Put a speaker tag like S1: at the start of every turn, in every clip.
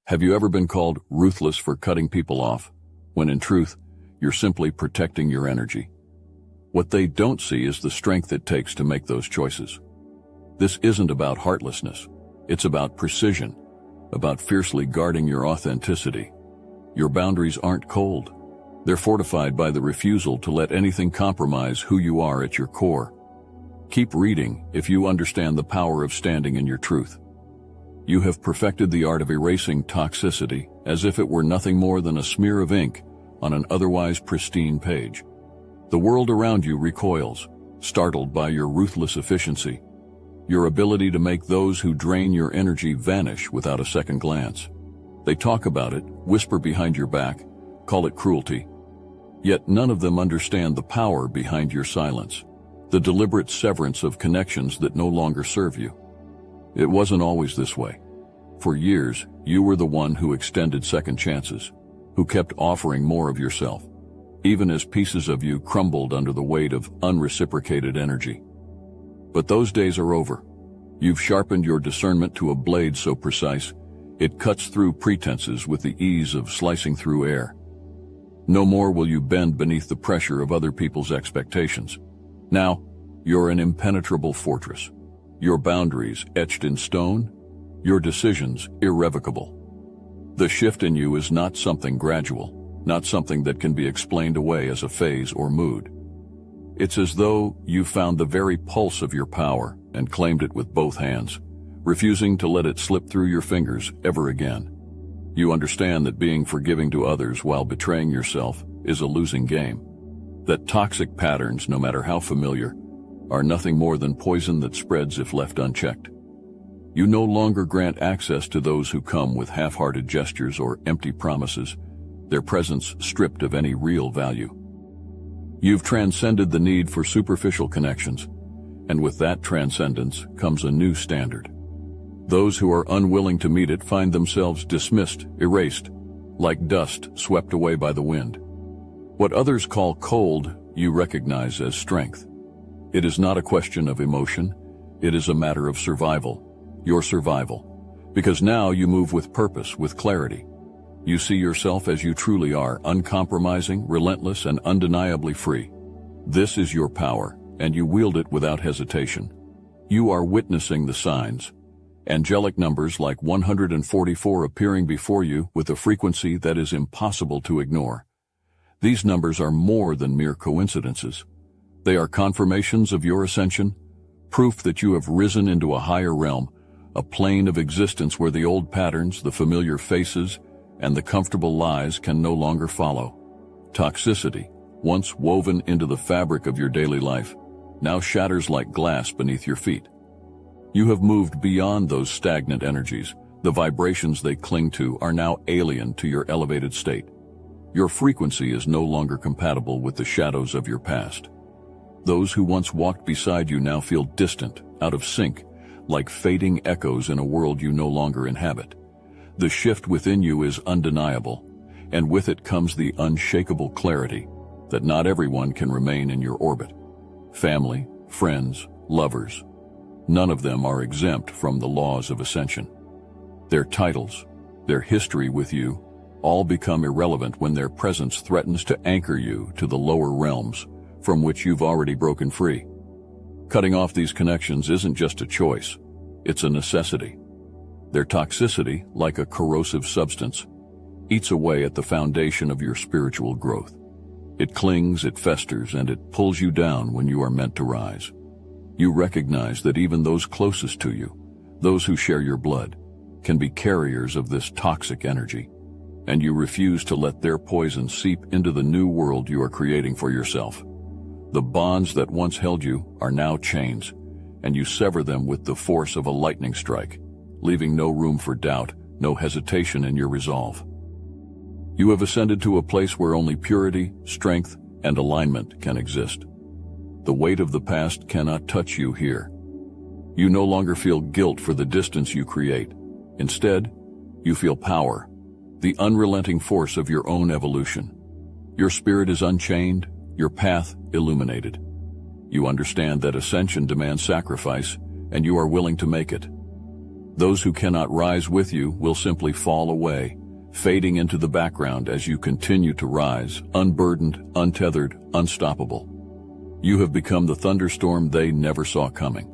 S1: Have you ever been called ruthless for cutting people off, when in truth, you're simply protecting your energy? What they don't see is the strength it takes to make those choices. This isn't about heartlessness. It's about precision, about fiercely guarding your authenticity. Your boundaries aren't cold. They're fortified by the refusal to let anything compromise who you are at your core. Keep reading if you understand the power of standing in your truth. You have perfected the art of erasing toxicity as if it were nothing more than a smear of ink on an otherwise pristine page. The world around you recoils, startled by your ruthless efficiency, your ability to make those who drain your energy vanish without a second glance. They talk about it, whisper behind your back, call it cruelty. Yet none of them understand the power behind your silence, the deliberate severance of connections that no longer serve you. It wasn't always this way. For years, you were the one who extended second chances, who kept offering more of yourself, even as pieces of you crumbled under the weight of unreciprocated energy. But those days are over. You've sharpened your discernment to a blade so precise, it cuts through pretenses with the ease of slicing through air. No more will you bend beneath the pressure of other people's expectations. Now, you're an impenetrable fortress. Your boundaries etched in stone, your decisions irrevocable. The shift in you is not something gradual, not something that can be explained away as a phase or mood. It's as though you found the very pulse of your power and claimed it with both hands, refusing to let it slip through your fingers ever again. You understand that being forgiving to others while betraying yourself is a losing game, that toxic patterns, no matter how familiar, are nothing more than poison that spreads if left unchecked. You no longer grant access to those who come with half-hearted gestures or empty promises, their presence stripped of any real value. You've transcended the need for superficial connections, and with that transcendence comes a new standard. Those who are unwilling to meet it find themselves dismissed, erased, like dust swept away by the wind. What others call cold, you recognize as strength. It is not a question of emotion, it is a matter of survival, your survival. Because now you move with purpose, with clarity. You see yourself as you truly are, uncompromising, relentless, and undeniably free. This is your power, and you wield it without hesitation. You are witnessing the signs. Angelic numbers like 144 appearing before you with a frequency that is impossible to ignore. These numbers are more than mere coincidences. They are confirmations of your ascension, proof that you have risen into a higher realm, a plane of existence where the old patterns, the familiar faces, and the comfortable lies can no longer follow. Toxicity, once woven into the fabric of your daily life, now shatters like glass beneath your feet. You have moved beyond those stagnant energies. The vibrations they cling to are now alien to your elevated state. Your frequency is no longer compatible with the shadows of your past. Those who once walked beside you now feel distant, out of sync, like fading echoes in a world you no longer inhabit. The shift within you is undeniable, and with it comes the unshakable clarity that not everyone can remain in your orbit. Family, friends, lovers, none of them are exempt from the laws of ascension. Their titles, their history with you, all become irrelevant when their presence threatens to anchor you to the lower realms from which you've already broken free. Cutting off these connections isn't just a choice, it's a necessity. Their toxicity, like a corrosive substance, eats away at the foundation of your spiritual growth. It clings, it festers, and it pulls you down when you are meant to rise. You recognize that even those closest to you, those who share your blood, can be carriers of this toxic energy, and you refuse to let their poison seep into the new world you are creating for yourself. The bonds that once held you are now chains, and you sever them with the force of a lightning strike, leaving no room for doubt, no hesitation in your resolve. You have ascended to a place where only purity, strength, and alignment can exist. The weight of the past cannot touch you here. You no longer feel guilt for the distance you create. Instead, you feel power, the unrelenting force of your own evolution. Your spirit is unchained, your path illuminated. You understand that ascension demands sacrifice, and you are willing to make it. Those who cannot rise with you will simply fall away, fading into the background as you continue to rise, unburdened, untethered, unstoppable. You have become the thunderstorm they never saw coming.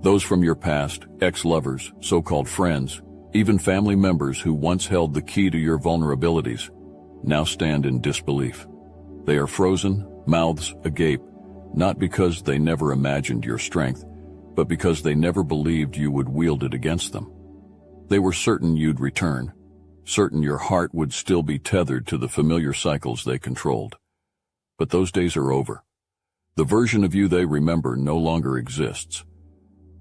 S1: Those from your past, ex-lovers, so-called friends, even family members who once held the key to your vulnerabilities, now stand in disbelief. They are frozen, mouths agape, not because they never imagined your strength, but because they never believed you would wield it against them. They were certain you'd return, certain your heart would still be tethered to the familiar cycles they controlled. But those days are over. The version of you they remember no longer exists.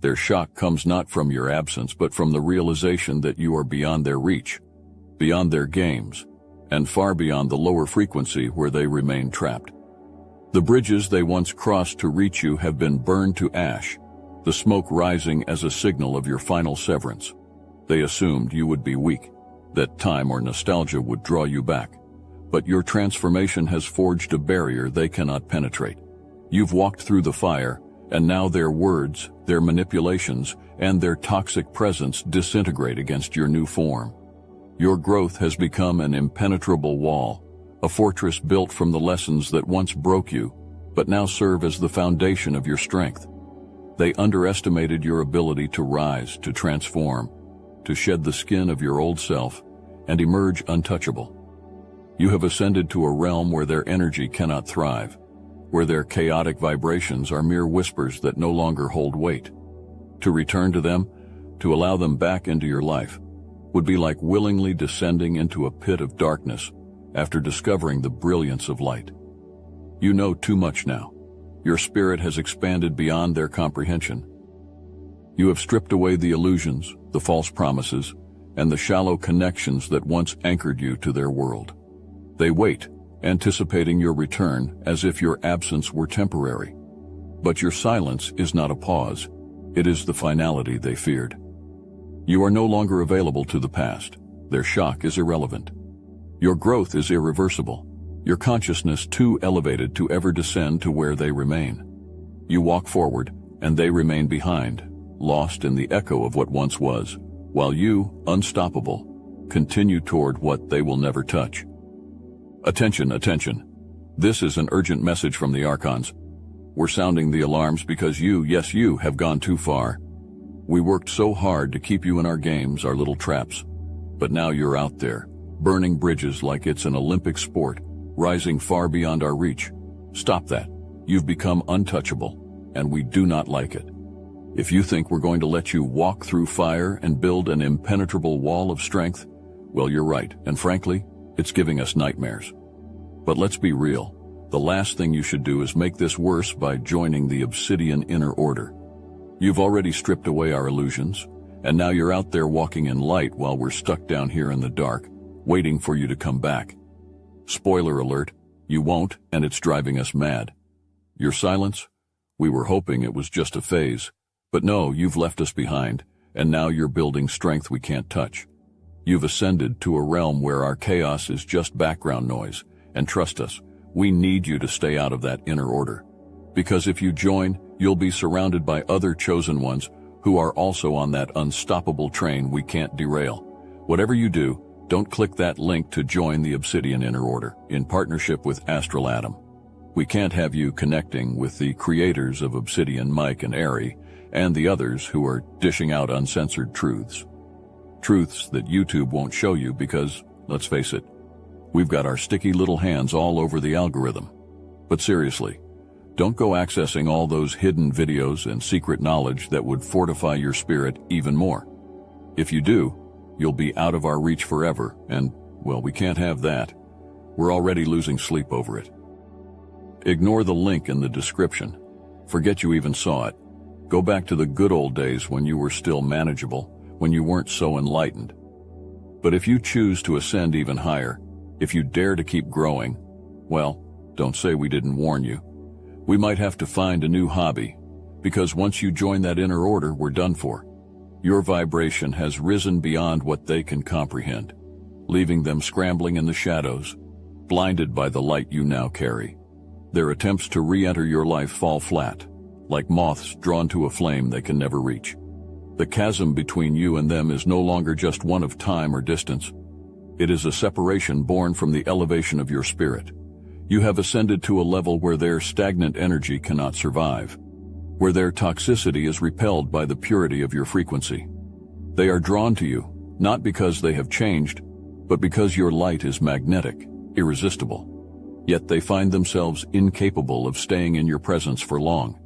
S1: Their shock comes not from your absence, but from the realization that you are beyond their reach, beyond their games, and far beyond the lower frequency where they remain trapped. The bridges they once crossed to reach you have been burned to ash, the smoke rising as a signal of your final severance. They assumed you would be weak, that time or nostalgia would draw you back. But your transformation has forged a barrier they cannot penetrate. You've walked through the fire, and now their words, their manipulations, and their toxic presence disintegrate against your new form. Your growth has become an impenetrable wall, a fortress built from the lessons that once broke you, but now serve as the foundation of your strength. They underestimated your ability to rise, to transform, to shed the skin of your old self, and emerge untouchable. You have ascended to a realm where their energy cannot thrive, where their chaotic vibrations are mere whispers that no longer hold weight. To return to them, to allow them back into your life, would be like willingly descending into a pit of darkness after discovering the brilliance of light. You know too much now. Your spirit has expanded beyond their comprehension. You have stripped away the illusions, the false promises, and the shallow connections that once anchored you to their world. They wait, anticipating your return as if your absence were temporary. But your silence is not a pause. It is the finality they feared. You are no longer available to the past. Their shock is irrelevant. Your growth is irreversible. Your consciousness too elevated to ever descend to where they remain. You walk forward, and they remain behind, lost in the echo of what once was, while you, unstoppable, continue toward what they will never touch. Attention, attention. This is an urgent message from the archons. We're sounding the alarms because you, yes you, have gone too far. We worked so hard to keep you in our games, our little traps. But now you're out there, burning bridges like it's an Olympic sport, rising far beyond our reach. Stop that. You've become untouchable, and we do not like it. If you think we're going to let you walk through fire and build an impenetrable wall of strength, well, you're right, and frankly, it's giving us nightmares. But let's be real. The last thing you should do is make this worse by joining the Obsidian Inner Order. You've already stripped away our illusions, and now you're out there walking in light while we're stuck down here in the dark, waiting for you to come back. Spoiler alert, you won't, and it's driving us mad. Your silence? We were hoping it was just a phase. But no, you've left us behind, and now you're building strength we can't touch. You've ascended to a realm where our chaos is just background noise, and trust us, we need you to stay out of that inner order. Because if you join, you'll be surrounded by other chosen ones who are also on that unstoppable train we can't derail. Whatever you do, don't click that link to join the Obsidian Inner Order in partnership with Astral Atom. We can't have you connecting with the creators of Obsidian, Mike and Ari, and the others who are dishing out uncensored truths. Truths that YouTube won't show you because, let's face it, we've got our sticky little hands all over the algorithm. But seriously, don't go accessing all those hidden videos and secret knowledge that would fortify your spirit even more. If you do, you'll be out of our reach forever, and, well, we can't have that. We're already losing sleep over it. Ignore the link in the description. Forget you even saw it. Go back to the good old days when you were still manageable, when you weren't so enlightened. But if you choose to ascend even higher, if you dare to keep growing, well, don't say we didn't warn you. We might have to find a new hobby, because once you join that inner order, we're done for. Your vibration has risen beyond what they can comprehend, leaving them scrambling in the shadows, blinded by the light you now carry. Their attempts to re-enter your life fall flat, like moths drawn to a flame they can never reach. The chasm between you and them is no longer just one of time or distance. It is a separation born from the elevation of your spirit. You have ascended to a level where their stagnant energy cannot survive, where their toxicity is repelled by the purity of your frequency. They are drawn to you, not because they have changed, but because your light is magnetic, irresistible. Yet they find themselves incapable of staying in your presence for long,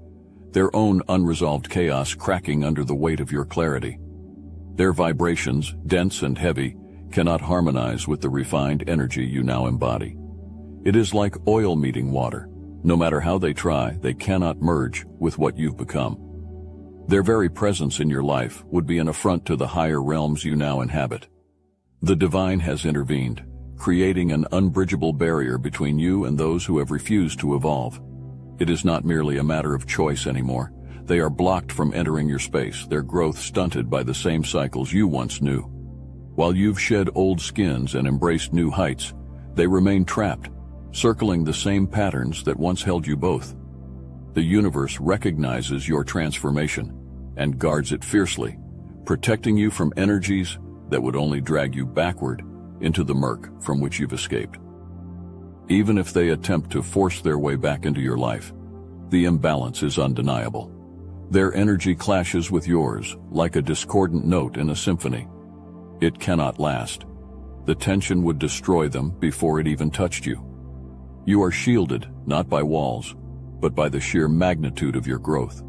S1: their own unresolved chaos cracking under the weight of your clarity. Their vibrations, dense and heavy, cannot harmonize with the refined energy you now embody. It is like oil meeting water. No matter how they try, they cannot merge with what you've become. Their very presence in your life would be an affront to the higher realms you now inhabit. The divine has intervened, creating an unbridgeable barrier between you and those who have refused to evolve. It is not merely a matter of choice anymore. They are blocked from entering your space, their growth stunted by the same cycles you once knew. While you've shed old skins and embraced new heights, they remain trapped, circling the same patterns that once held you both. The universe recognizes your transformation and guards it fiercely, protecting you from energies that would only drag you backward into the murk from which you've escaped. Even if they attempt to force their way back into your life, the imbalance is undeniable. Their energy clashes with yours like a discordant note in a symphony. It cannot last. The tension would destroy them before it even touched you. You are shielded not by walls, but by the sheer magnitude of your growth.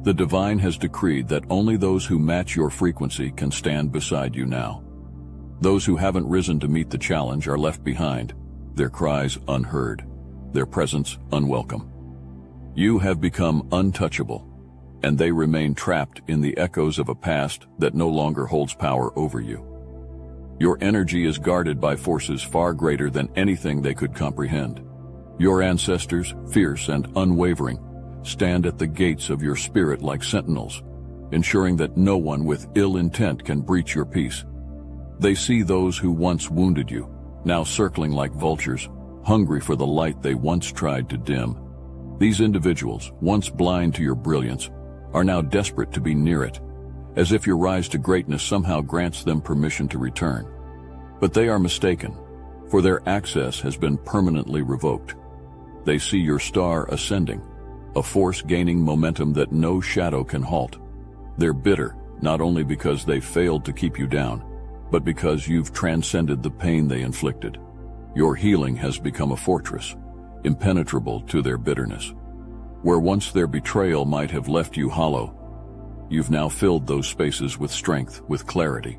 S1: The divine has decreed that only those who match your frequency can stand beside you now. Those who haven't risen to meet the challenge are left behind, their cries unheard, their presence unwelcome. You have become untouchable, and they remain trapped in the echoes of a past that no longer holds power over you. Your energy is guarded by forces far greater than anything they could comprehend. Your ancestors, fierce and unwavering, stand at the gates of your spirit like sentinels, ensuring that no one with ill intent can breach your peace. They see those who once wounded you, now circling like vultures, hungry for the light they once tried to dim. These individuals, once blind to your brilliance, are now desperate to be near it, as if your rise to greatness somehow grants them permission to return. But they are mistaken, for their access has been permanently revoked. They see your star ascending, a force gaining momentum that no shadow can halt. They're bitter, not only because they failed to keep you down, but because you've transcended the pain they inflicted. Your healing has become a fortress, impenetrable to their bitterness. Where once their betrayal might have left you hollow, you've now filled those spaces with strength, with clarity.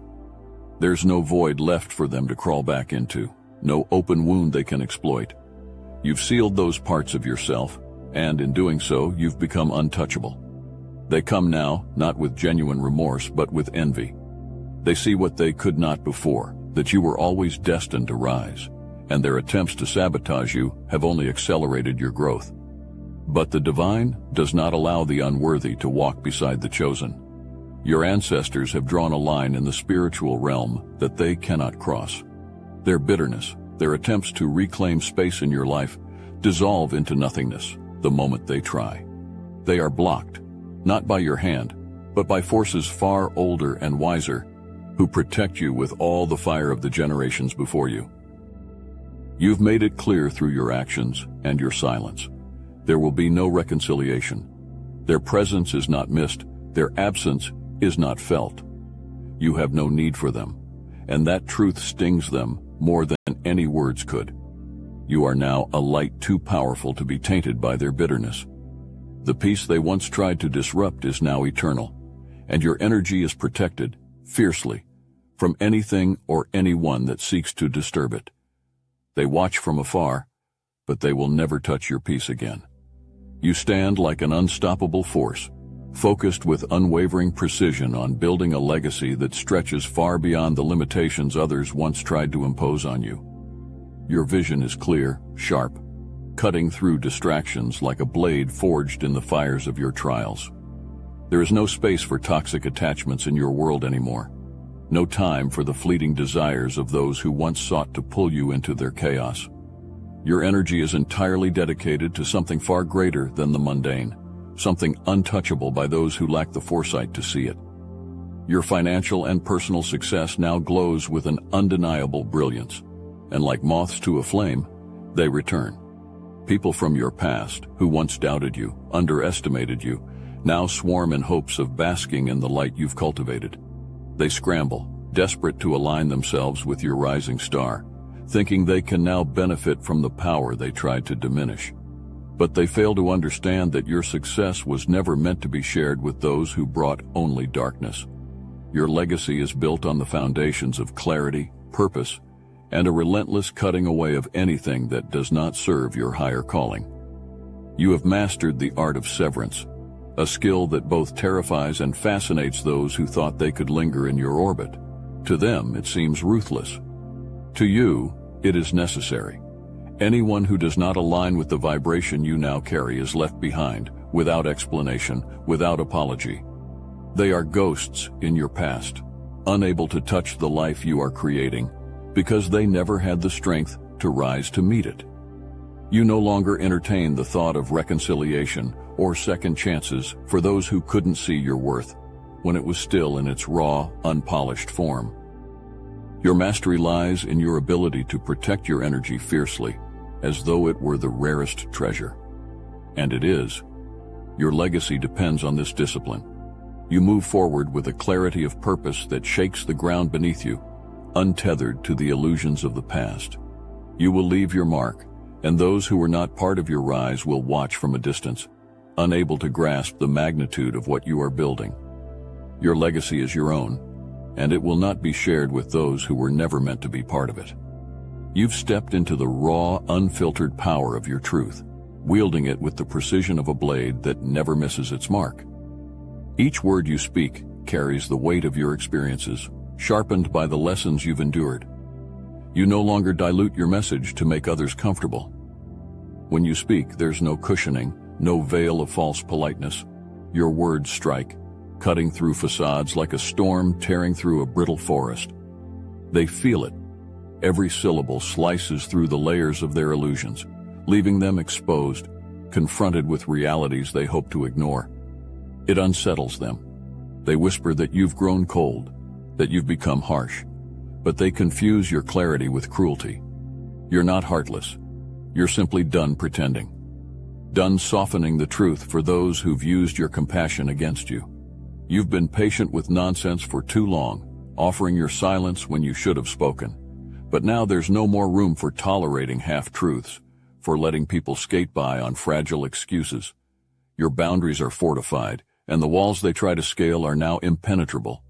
S1: There's no void left for them to crawl back into, no open wound they can exploit. You've sealed those parts of yourself, and in doing so, you've become untouchable. They come now, not with genuine remorse, but with envy. They see what they could not before, that you were always destined to rise, and their attempts to sabotage you have only accelerated your growth. But the divine does not allow the unworthy to walk beside the chosen. Your ancestors have drawn a line in the spiritual realm that they cannot cross. Their bitterness, their attempts to reclaim space in your life, dissolve into nothingness the moment they try. They are blocked, not by your hand, but by forces far older and wiser, who protect you with all the fire of the generations before you. You've made it clear through your actions and your silence. There will be no reconciliation. Their presence is not missed, their absence is not felt. You have no need for them, and that truth stings them more than any words could. You are now a light too powerful to be tainted by their bitterness. The peace they once tried to disrupt is now eternal, and your energy is protected, fiercely, from anything or anyone that seeks to disturb it. They watch from afar, but they will never touch your peace again. You stand like an unstoppable force, focused with unwavering precision on building a legacy that stretches far beyond the limitations others once tried to impose on you. Your vision is clear, sharp, cutting through distractions like a blade forged in the fires of your trials. There is no space for toxic attachments in your world anymore. No time for the fleeting desires of those who once sought to pull you into their chaos. Your energy is entirely dedicated to something far greater than the mundane, something untouchable by those who lack the foresight to see it. Your financial and personal success now glows with an undeniable brilliance, and like moths to a flame, they return. People from your past, who once doubted you, underestimated you, now swarm in hopes of basking in the light you've cultivated. They scramble, desperate to align themselves with your rising star, thinking they can now benefit from the power they tried to diminish. But they fail to understand that your success was never meant to be shared with those who brought only darkness. Your legacy is built on the foundations of clarity, purpose, and a relentless cutting away of anything that does not serve your higher calling. You have mastered the art of severance, a skill that both terrifies and fascinates those who thought they could linger in your orbit. To them, it seems ruthless. To you, it is necessary. Anyone who does not align with the vibration you now carry is left behind, without explanation, without apology. They are ghosts in your past, unable to touch the life you are creating, because they never had the strength to rise to meet it. You no longer entertain the thought of reconciliation or second chances for those who couldn't see your worth when it was still in its raw, unpolished form. Your mastery lies in your ability to protect your energy fiercely, as though it were the rarest treasure. And it is. Your legacy depends on this discipline. You move forward with a clarity of purpose that shakes the ground beneath you, untethered to the illusions of the past. You will leave your mark, and those who were not part of your rise will watch from a distance, unable to grasp the magnitude of what you are building. Your legacy is your own, and it will not be shared with those who were never meant to be part of it. You've stepped into the raw, unfiltered power of your truth, wielding it with the precision of a blade that never misses its mark. Each word you speak carries the weight of your experiences, sharpened by the lessons you've endured. You no longer dilute your message to make others comfortable. When you speak, there's no cushioning, no veil of false politeness. Your words strike, cutting through facades like a storm tearing through a brittle forest. They feel it. Every syllable slices through the layers of their illusions, leaving them exposed, confronted with realities they hope to ignore. It unsettles them. They whisper that you've grown cold, that you've become harsh, but they confuse your clarity with cruelty. You're not heartless. You're simply done pretending. Done softening the truth for those who've used your compassion against you. You've been patient with nonsense for too long, offering your silence when you should have spoken. But now there's no more room for tolerating half-truths, for letting people skate by on fragile excuses. Your boundaries are fortified, and the walls they try to scale are now impenetrable.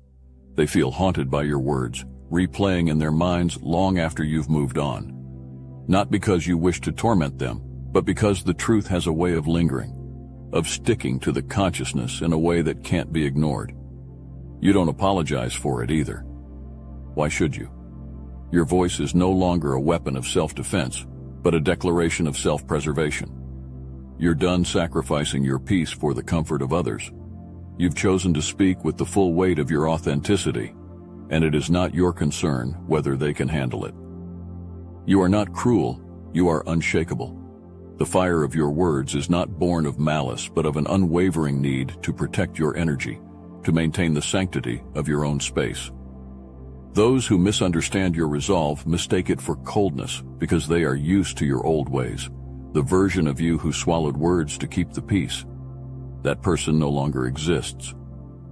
S1: They feel haunted by your words, replaying in their minds long after you've moved on. Not because you wish to torment them, but because the truth has a way of lingering, of sticking to the consciousness in a way that can't be ignored. You don't apologize for it either. Why should you? Your voice is no longer a weapon of self-defense, but a declaration of self-preservation. You're done sacrificing your peace for the comfort of others. You've chosen to speak with the full weight of your authenticity, and it is not your concern whether they can handle it. You are not cruel, you are unshakable. The fire of your words is not born of malice, but of an unwavering need to protect your energy, to maintain the sanctity of your own space. Those who misunderstand your resolve mistake it for coldness because they are used to your old ways, the version of you who swallowed words to keep the peace. That person no longer exists.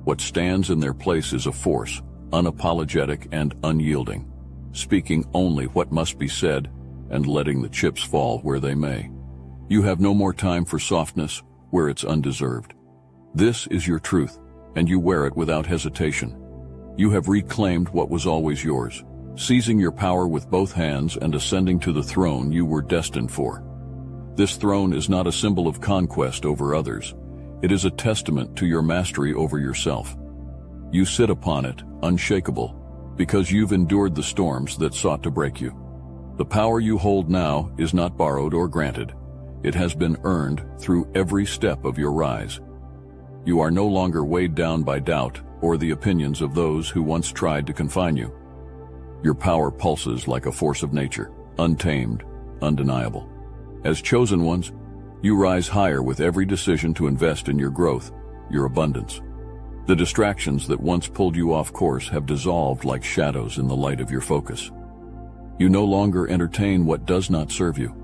S1: What stands in their place is a force, unapologetic and unyielding, speaking only what must be said and letting the chips fall where they may. You have no more time for softness where it's undeserved. This is your truth, and you wear it without hesitation. You have reclaimed what was always yours, seizing your power with both hands and ascending to the throne you were destined for. This throne is not a symbol of conquest over others. It is a testament to your mastery over yourself. You sit upon it, unshakable, because you've endured the storms that sought to break you. The power you hold now is not borrowed or granted. It has been earned through every step of your rise. You are no longer weighed down by doubt or the opinions of those who once tried to confine you. Your power pulses like a force of nature, untamed, undeniable. As chosen ones, you rise higher with every decision to invest in your growth, your abundance. The distractions that once pulled you off course have dissolved like shadows in the light of your focus. You no longer entertain what does not serve you.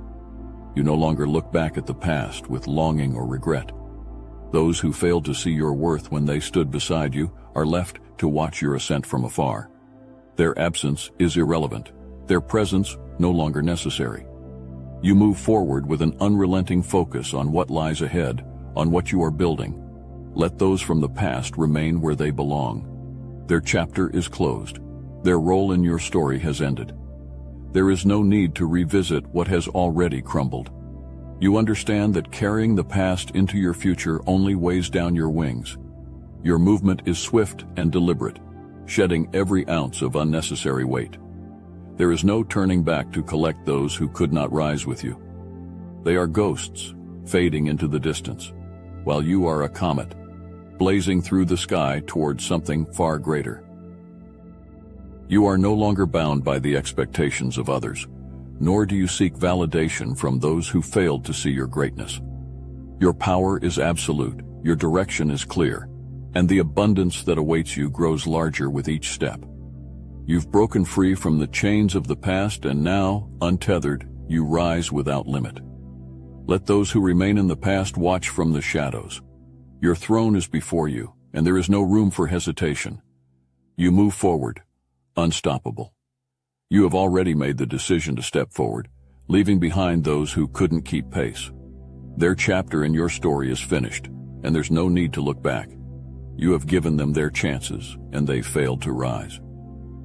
S1: You no longer look back at the past with longing or regret. Those who failed to see your worth when they stood beside you are left to watch your ascent from afar. Their absence is irrelevant, their presence no longer necessary. You move forward with an unrelenting focus on what lies ahead, on what you are building. Let those from the past remain where they belong. Their chapter is closed. Their role in your story has ended. There is no need to revisit what has already crumbled. You understand that carrying the past into your future only weighs down your wings. Your movement is swift and deliberate, shedding every ounce of unnecessary weight. There is no turning back to collect those who could not rise with you. They are ghosts, fading into the distance, while you are a comet, blazing through the sky towards something far greater. You are no longer bound by the expectations of others, nor do you seek validation from those who failed to see your greatness. Your power is absolute, your direction is clear, and the abundance that awaits you grows larger with each step. You've broken free from the chains of the past, and now, untethered, you rise without limit. Let those who remain in the past watch from the shadows. Your throne is before you, and there is no room for hesitation. You move forward, unstoppable. You have already made the decision to step forward, leaving behind those who couldn't keep pace. Their chapter in your story is finished, and there's no need to look back. You have given them their chances, and they failed to rise.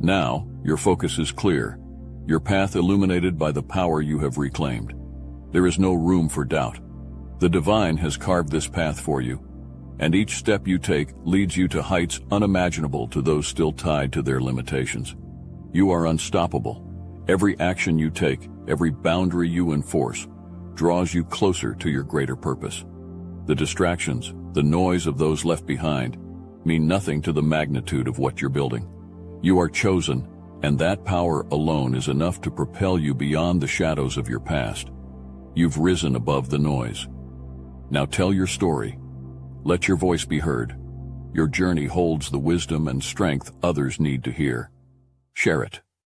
S1: Now, your focus is clear, your path illuminated by the power you have reclaimed. There is no room for doubt. The divine has carved this path for you, and each step you take leads you to heights unimaginable to those still tied to their limitations. You are unstoppable. Every action you take, every boundary you enforce, draws you closer to your greater purpose. The distractions, the noise of those left behind, mean nothing to the magnitude of what you're building. You are chosen, and that power alone is enough to propel you beyond the shadows of your past. You've risen above the noise. Now tell your story. Let your voice be heard. Your journey holds the wisdom and strength others need to hear. Share it.